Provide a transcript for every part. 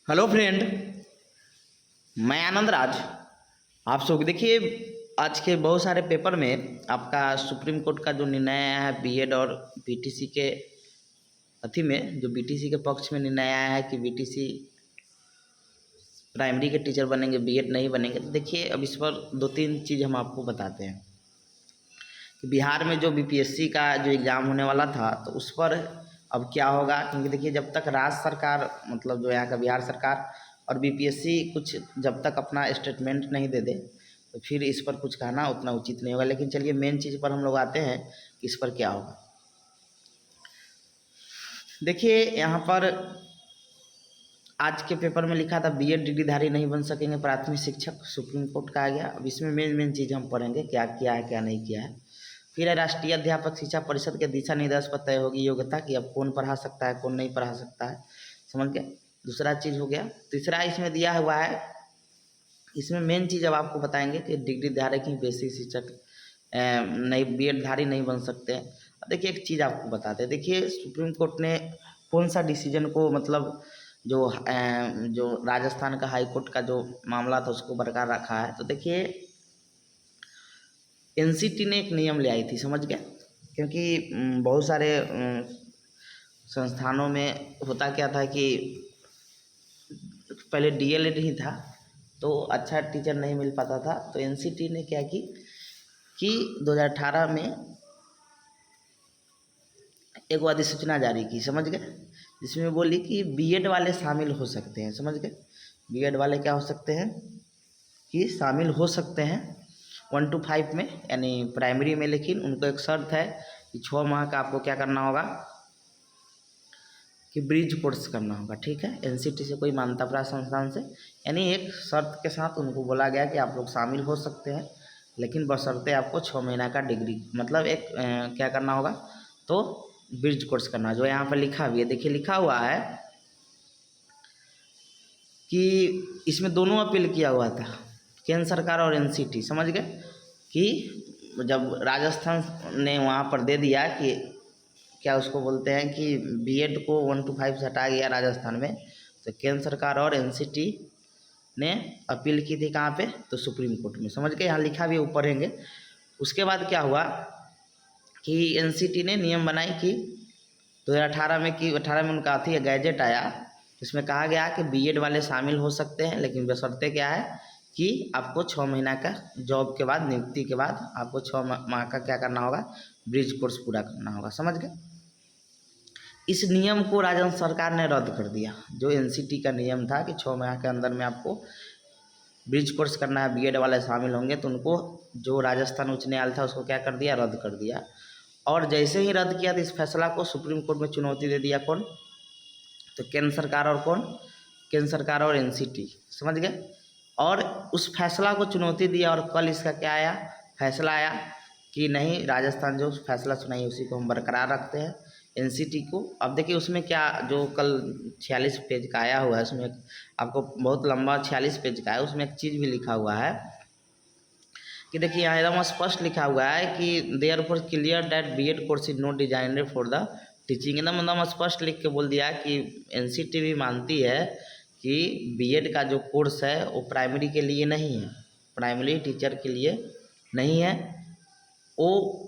Hello friend, मैं आनंद राज। आप सब देखिए, आज के बहुत सारे पेपर में आपका सुप्रीम कोर्ट का जो निर्णय आया है बीएड और बीटीसी के अथी में, जो बीटीसी के पक्ष में निर्णय आया है कि बीटीसी प्राइमरी के टीचर बनेंगे, बीएड नहीं बनेंगे। तो देखिए, अब इस पर दो तीन चीज़ हम आपको बताते हैं कि बिहार में जो बीपीएससी का जो एग्ज़ाम होने वाला था तो उस पर अब क्या होगा। क्योंकि देखिए, जब तक राज्य सरकार मतलब जो यहाँ का बिहार सरकार और बीपीएससी कुछ जब तक अपना स्टेटमेंट नहीं दे दे तो फिर इस पर कुछ कहना उतना उचित नहीं होगा। लेकिन चलिए मेन चीज़ पर हम लोग आते हैं कि इस पर क्या होगा। देखिए, यहाँ पर आज के पेपर में लिखा था बीएड डिग्रीधारी नहीं बन सकेंगे प्राथमिक शिक्षक, सुप्रीम कोर्ट का आ गया। अब इसमें मेन चीज़ हम पढ़ेंगे क्या किया है क्या नहीं किया है। फिर राष्ट्रीय अध्यापक शिक्षा परिषद के दिशा निर्देश पर तय होगी योग्यता कि अब कौन पढ़ा सकता है कौन नहीं पढ़ा सकता है, समझ गए। दूसरा चीज़ हो गया। तीसरा इसमें दिया हुआ है, इसमें मेन चीज़ अब आपको बताएंगे कि डिग्रीधारी की बेसिक शिक्षक नहीं बीएड धारी नहीं बन सकते हैं। देखिए, एक चीज़ आपको बताते हैं। देखिए, सुप्रीम कोर्ट ने कौन सा डिसीजन को मतलब जो राजस्थान का हाई कोर्ट का जो मामला था उसको बरकरार रखा है। तो देखिए, एनसीटी ने एक नियम ले आई थी, समझ गए। क्योंकि बहुत सारे संस्थानों में होता क्या था कि पहले डीएलएड ही था तो अच्छा टीचर नहीं मिल पाता था। तो एनसीटी ने क्या कि 2018 में एक अधिसूचना जारी की, समझ गए, जिसमें बोली कि बीएड वाले शामिल हो सकते हैं, समझ गए। बीएड वाले क्या हो सकते हैं कि शामिल हो सकते हैं 1 to 5 में, यानी प्राइमरी में। लेकिन उनको एक शर्त है कि 6 माह का आपको क्या करना होगा कि ब्रिज कोर्स करना होगा, ठीक है, एनसीटी से कोई मान्यता प्राप्त संस्थान से। यानी एक शर्त के साथ उनको बोला गया कि आप लोग शामिल हो सकते हैं, लेकिन बशर्ते आपको 6 महीना का डिग्री मतलब एक क्या करना होगा तो ब्रिज कोर्स करना, जो यहाँ पर लिखा भी है। देखिए, लिखा हुआ है कि इसमें दोनों अपील किया हुआ था, केंद्र सरकार और एनसीटी, समझ गए। कि जब राजस्थान ने वहाँ पर दे दिया कि क्या उसको बोलते हैं कि बीएड को 1 to 5 से हटा गया राजस्थान में, तो केंद्र सरकार और एनसीटी ने अपील की थी कहाँ पे, तो सुप्रीम कोर्ट में, समझ गए। यहाँ लिखा भी ऊपर रहेंगे। उसके बाद क्या हुआ कि एनसीटी ने नियम बनाई कि 2018 में कि 18 में उनका थी गैजेट आया, इसमें कहा गया कि बीएड वाले शामिल हो सकते हैं, लेकिन बशर्ते क्या है कि आपको 6 महीना का जॉब के बाद, नियुक्ति के बाद आपको 6 माह का क्या करना होगा, ब्रिज कोर्स पूरा करना होगा, समझ गए। इस नियम को राजस्थान सरकार ने रद्द कर दिया। जो एनसीटी का नियम था कि 6 माह के अंदर में आपको ब्रिज कोर्स करना है, बीएड वाले शामिल होंगे, तो उनको जो राजस्थान उच्च न्यायालय था उसको क्या कर दिया, रद्द कर दिया। और जैसे ही रद्द किया तो इस फैसला को सुप्रीम कोर्ट में चुनौती दे दिया कौन, तो केंद्र सरकार और कौन, केंद्र सरकार और एनसीटी, समझ गए। और उस फैसला को चुनौती दिया और कल इसका क्या आया, फैसला आया कि नहीं, राजस्थान जो फैसला सुनाई उसी को हम बरकरार रखते हैं, एनसीटी को। अब देखिए उसमें क्या, जो कल 46 पेज का आया हुआ है उसमें आपको बहुत लंबा 46 पेज का है, उसमें एक चीज़ भी लिखा हुआ है कि देखिए यहाँ एकदम स्पष्ट लिखा हुआ है कि therefore clear that BEd course is not designed for the teaching. एकदम स्पष्ट लिख के बोल दिया कि एनसीटी भी मानती है कि बीएड का जो कोर्स है वो प्राइमरी के लिए नहीं है, प्राइमरी टीचर के लिए नहीं है, वो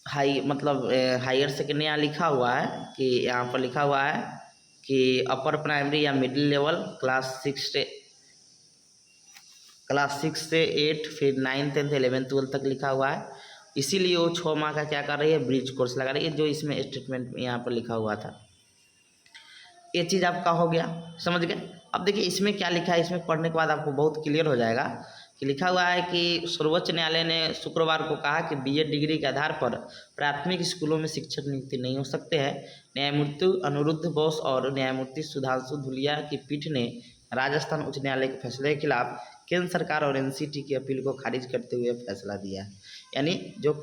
हायर सेकेंडरी यहाँ लिखा हुआ है कि यहाँ पर लिखा हुआ है कि अपर प्राइमरी या मिडिल लेवल क्लास 6 से 8, फिर 9, 10, 11, 12 तक लिखा हुआ है। इसीलिए वो 6 माह का क्या कर रही है, ब्रिज कोर्स लगा रही है, जो इसमें स्टेटमेंट यहाँ पर लिखा हुआ था। ये चीज़ आपका हो गया, समझ गए। अब देखिए इसमें क्या लिखा है, इसमें पढ़ने के बाद आपको बहुत क्लियर हो जाएगा कि लिखा हुआ है कि सर्वोच्च न्यायालय ने शुक्रवार को कहा कि बीएड डिग्री के आधार पर प्राथमिक स्कूलों में शिक्षक नियुक्ति नहीं हो सकते हैं। न्यायमूर्ति अनिरुद्ध बोस और न्यायमूर्ति सुधांशु धुलिया की पीठ ने राजस्थान उच्च न्यायालय के फैसले के खिलाफ केंद्र सरकार और एनसीटी की अपील को खारिज करते हुए फैसला दिया है। यानी जो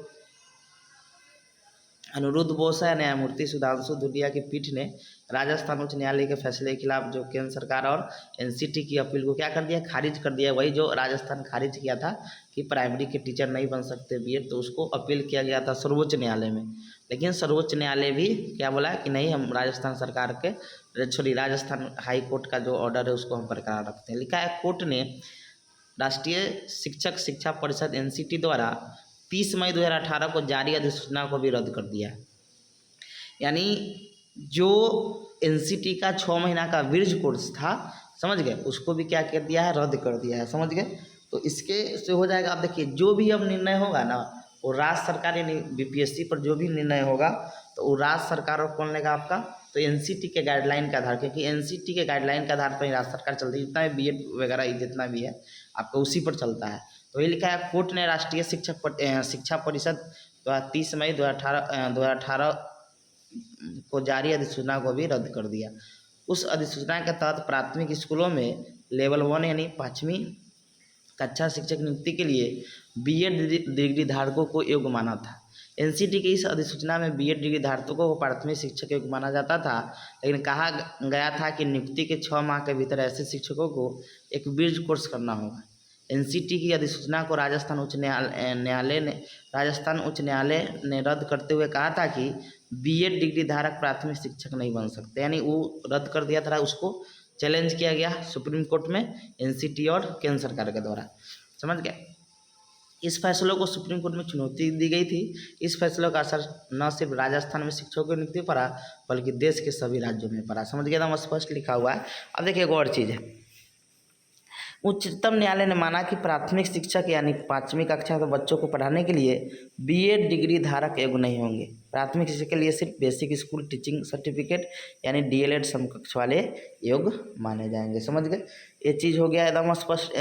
अनिरुद्ध बोस है, न्यायमूर्ति सुधांशु धुलिया की पीठ ने राजस्थान उच्च न्यायालय के फैसले के खिलाफ जो केंद्र सरकार और एनसीटी की अपील को क्या कर दिया, खारिज कर दिया। वही जो राजस्थान खारिज किया था कि प्राइमरी के टीचर नहीं बन सकते बीएड, तो उसको अपील किया गया था सर्वोच्च न्यायालय में। लेकिन सर्वोच्च न्यायालय भी क्या बोला कि नहीं, हम राजस्थान सरकार के राजस्थान हाई कोर्ट का जो ऑर्डर है उसको हम बरकरार रखते हैं। लिखा है कोर्ट ने राष्ट्रीय शिक्षक शिक्षा परिषद एनसीटी द्वारा 30 मई 2018 को जारी अधिसूचना को भी रद्द कर दिया है। यानी जो एनसीटी का 6 महीना का ब्रिज कोर्स था, समझ गए, उसको भी क्या कर दिया है, रद्द कर दिया है, समझ गए। तो इसके से हो जाएगा। आप देखिए जो भी अब निर्णय होगा ना, वो राज्य सरकार यानी बीपीएससी पर जो भी निर्णय होगा तो वो राज्य सरकार और कौन लेगा आपका, तो एनसीटी के गाइडलाइन के आधार, क्योंकि एनसीटी के गाइडलाइन के आधार पर ही राज्य सरकार चलती है। जितना भी बीएड वगैरह जितना भी है आपका उसी पर चलता है। तो ये लिखा है कोर्ट ने राष्ट्रीय शिक्षा परिषद 30 मई 2018 को जारी अधिसूचना को भी रद्द कर दिया। उस अधिसूचना के तहत प्राथमिक स्कूलों में लेवल 1 यानी 5वीं कक्षा शिक्षक नियुक्ति के लिए बीएड डिग्री धारकों को योग्य माना था। एनसीटी की इस अधिसूचना में बीएड डिग्री धारकों को प्राथमिक शिक्षक योग्य माना जाता था, लेकिन कहा गया था कि नियुक्ति के 6 माह के भीतर ऐसे शिक्षकों को एक ब्रिज कोर्स करना होगा। एनसीटी की अधिसूचना को राजस्थान उच्च न्यायालय ने रद्द करते हुए कहा था कि बीएड डिग्री धारक प्राथमिक शिक्षक नहीं बन सकते। यानी वो रद्द कर दिया था, उसको चैलेंज किया गया सुप्रीम कोर्ट में एनसीटी और केंद्र सरकार के द्वारा, समझ गए। इस फैसलों को सुप्रीम कोर्ट में चुनौती दी गई थी। इस फैसलों का असर न सिर्फ राजस्थान में शिक्षकों की नियुक्ति पड़ा बल्कि देश के सभी राज्यों में पड़ा, समझ गए, एकदम स्पष्ट लिखा हुआ है। अब देखिए एक और चीज़ है, उच्चतम न्यायालय ने माना कि प्राथमिक शिक्षक यानी 5वीं कक्षा के बच्चों को पढ़ाने के लिए बीएड डिग्री धारक योग्य नहीं होंगे। प्राथमिक शिक्षक के लिए सिर्फ बेसिक स्कूल टीचिंग सर्टिफिकेट यानी डीएलएड समकक्ष वाले योग्य माने जाएंगे, समझ गए। ये चीज़ हो गया एकदम स्पष्ट,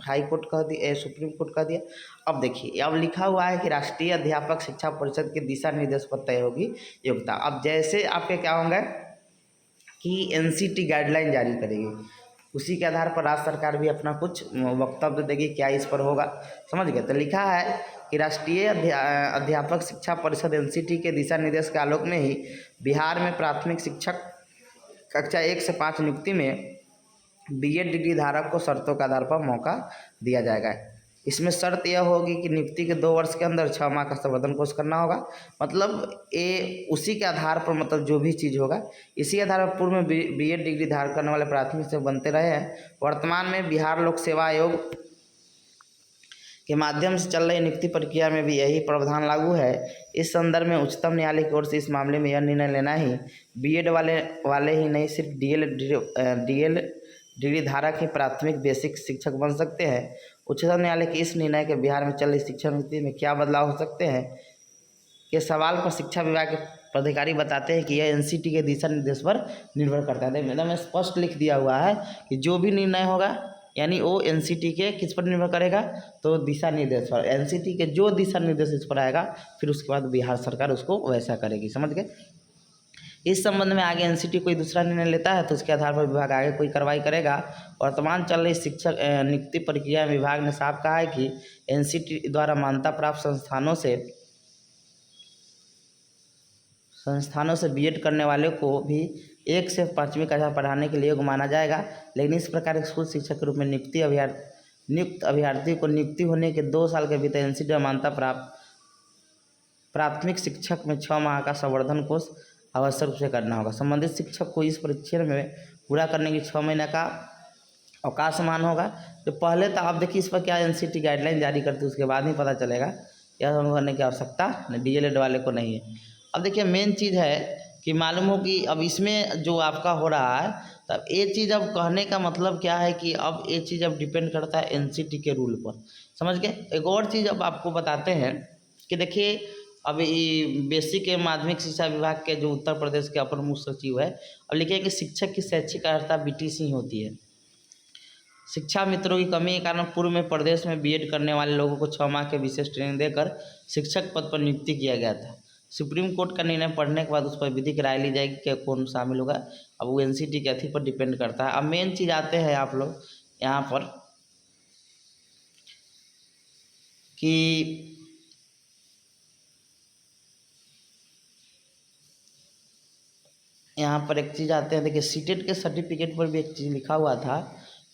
हाई कोर्ट कह दिया, सुप्रीम कोर्ट कह दिया। अब देखिए अब लिखा हुआ है कि राष्ट्रीय अध्यापक शिक्षा परिषद के दिशा निर्देश पर तय होगी योग्यता। अब जैसे आपके क्या होंगे कि एनसीटी गाइडलाइन जारी करेगी, उसी के आधार पर राज्य सरकार भी अपना कुछ वक्तव्य देगी क्या इस पर होगा, समझ गए। तो लिखा है कि राष्ट्रीय अध्यापक शिक्षा परिषद एनसीटी के दिशा निर्देश के आलोक में ही बिहार में प्राथमिक शिक्षक कक्षा 1 से 5 नियुक्ति में बीएड डिग्री धारक को शर्तों के आधार पर मौका दिया जाएगा। इसमें शर्त यह होगी कि नियुक्ति के 2 वर्ष के अंदर 6 माह का संवर्धन कोर्स करना होगा। मतलब ये उसी के आधार पर, मतलब जो भी चीज़ होगा इसी आधार पर पूर्व में बीएड डिग्री धारण करने वाले प्राथमिक से बनते रहे हैं। वर्तमान में बिहार लोक सेवा आयोग के माध्यम से चल रही नियुक्ति प्रक्रिया में भी यही प्रावधान लागू है। इस संदर्भ में उच्चतम न्यायालय की ओर से इस मामले में यह निर्णय लेना ही बीएड वाले ही नहीं, सिर्फ डीएल डिग्री धारक ही प्राथमिक बेसिक शिक्षक बन सकते हैं। उच्चतम न्यायालय के इस निर्णय के बिहार में चल रही शिक्षा नीति में क्या बदलाव हो सकते हैं के सवाल पर शिक्षा विभाग के पदाधिकारी बताते हैं कि यह एनसीटी के दिशा निर्देश पर निर्भर करता है। एकदम स्पष्ट लिख दिया हुआ है कि जो भी निर्णय होगा यानी वो एनसीटी के किस पर निर्भर करेगा, तो दिशा निर्देश पर। एनसीटी के जो दिशा निर्देश इस पर आएगा फिर उसके बाद बिहार सरकार उसको वैसा करेगी, समझ गए। इस संबंध में आगे एनसीटी कोई दूसरा निर्णय लेता है तो उसके आधार पर विभाग आगे कोई कार्रवाई करेगा। वर्तमान चल रही शिक्षक नियुक्ति प्रक्रिया में विभाग ने साफ कहा है कि एनसीटी द्वारा मान्यता प्राप्त संस्थानों से बीएड करने वाले को भी 1 से 5वीं कक्षा पढ़ाने के लिए योग्य माना जाएगा। लेकिन इस प्रकार स्कूल शिक्षक के रूप में नियुक्त अभ्यर्थी को नियुक्ति होने के 2 साल के भीतर एनसीटी द्वारा मान्यता प्राप्त प्राथमिक शिक्षक में 6 माह का संवर्धन कोर्स आवश्यक रूप से करना होगा। संबंधित शिक्षक को इस परीक्षण में पूरा करने की 6 महीने का अवकाश मान होगा। जो पहले तो आप देखिए इस पर क्या एनसीटी गाइडलाइन जारी करती है, उसके बाद ही पता चलेगा। यह करने की आवश्यकता डीएलएड वाले को नहीं है। अब देखिए मेन चीज़ है कि मालूम हो कि अब इसमें जो आपका हो रहा है, तब ये चीज़ अब कहने का मतलब क्या है कि अब ये चीज़ अब डिपेंड करता है एनसीटी के रूल पर, समझ गए। एक और चीज़ अब आपको बताते हैं कि देखिए अब ये बेसिक माध्यमिक शिक्षा विभाग के जो उत्तर प्रदेश के अपर मुख्य सचिव है, अब लिखे कि शिक्षक की शैक्षिक अर्हता बीटीसी होती है। शिक्षा मित्रों की कमी के कारण पूर्व में प्रदेश में बीएड करने वाले लोगों को 6 माह के विशेष ट्रेनिंग देकर शिक्षक पद पर नियुक्ति किया गया था। सुप्रीम कोर्ट का निर्णय पढ़ने के बाद उस पर विधिक राय ली जाएगी कि कौन शामिल होगा। अब वो एनसीटी के अथी पर डिपेंड करता है। अब मेन चीज़ आते हैं आप लोग यहाँ पर कि यहाँ पर एक चीज़ आते हैं, देखिए सीटेट के सर्टिफिकेट पर भी एक चीज़ लिखा हुआ था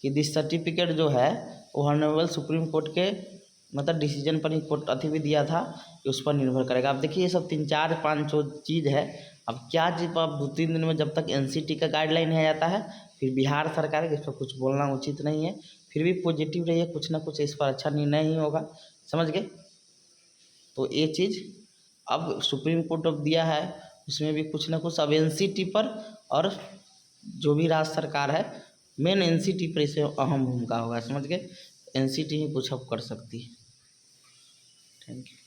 कि दिस सर्टिफिकेट जो है वो ऑनरेबल सुप्रीम कोर्ट के मतलब डिसीजन पर ही कोर्ट अथी भी दिया था कि उस पर निर्भर करेगा। अब देखिए ये सब 3-4-5 जो चीज़ है, अब क्या चीज़ अब 2-3 दिन में जब तक एनसीटी का गाइडलाइन आ जाता है, फिर बिहार सरकार के इस पर कुछ बोलना उचित नहीं है। फिर भी पॉजिटिव रहिए, कुछ ना कुछ इस पर अच्छा निर्णय ही होगा, समझ गए। तो ये चीज़ अब सुप्रीम कोर्ट अब दिया है, उसमें भी कुछ ना कुछ अब एनसीटी पर और जो भी राज्य सरकार है, मेन एनसीटी पर इसे अहम भूमिका होगा, समझ गए। एनसीटी ही कुछ अब कर सकती है। Thank you.